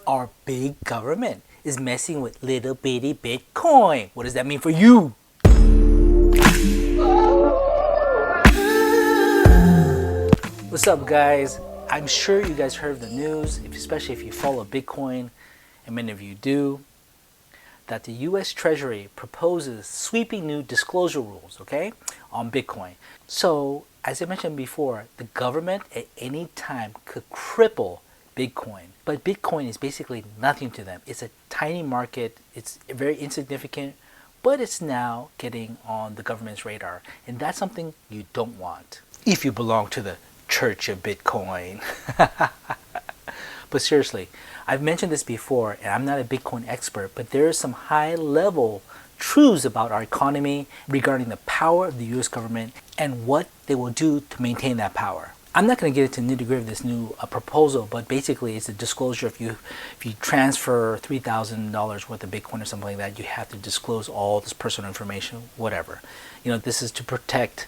Our big government is messing with little bitty Bitcoin. What does that mean for you? What's up, guys? I'm sure you guys heard the news, especially if you follow Bitcoin, and many of you do, that the US Treasury proposes sweeping new disclosure rules, okay, on Bitcoin. So, as I mentioned before, the government at any time could cripple Bitcoin. But Bitcoin is basically nothing to them. It's a tiny market, it's very insignificant, but it's now getting on the government's radar. And that's something you don't want if you belong to the Church of Bitcoin. But seriously, I've mentioned this before, and I'm not a Bitcoin expert, but there are some high-level truths about our economy regarding the power of the US government and what they will do to maintain that power. I'm not going to get into the nitty-gritty of this new proposal, but basically it's a disclosure. If you transfer $3,000 worth of Bitcoin or something like that, you have to disclose all this personal information, whatever. You know, this is to protect,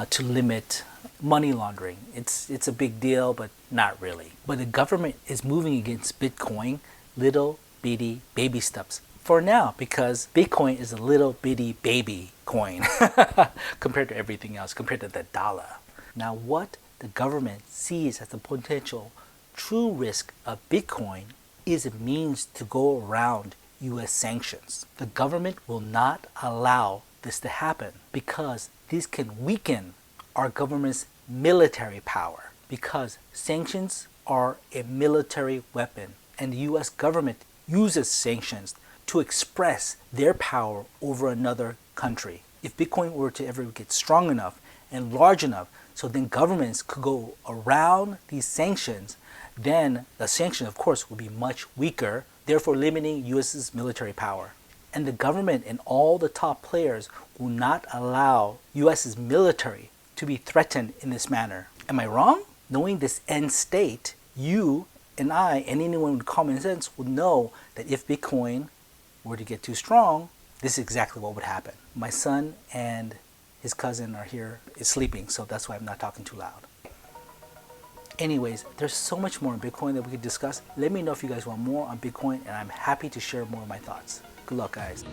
to limit money laundering. It's a big deal, but not really. But the government is moving against Bitcoin, little bitty baby steps for now, because Bitcoin is a little bitty baby coin compared to everything else, compared to the dollar. Now, what the government sees as the potential true risk of Bitcoin is a means to go around US sanctions. The government will not allow this to happen because this can weaken our government's military power, because sanctions are a military weapon and the US government uses sanctions to express their power over another country. If Bitcoin were to ever get strong enough and large enough so then governments could go around these sanctions, then the sanction, of course, will be much weaker, therefore limiting US's military power. And the government and all the top players will not allow US's military to be threatened in this manner. Am I wrong? Knowing this end state, you and I and anyone with common sense would know that if Bitcoin were to get too strong, this is exactly what would happen. My son and his cousin are here, is sleeping, so that's why I'm not talking too loud. Anyways, there's so much more on Bitcoin that we could discuss. Let me know if you guys want more on Bitcoin, and I'm happy to share more of my thoughts. Good luck, guys.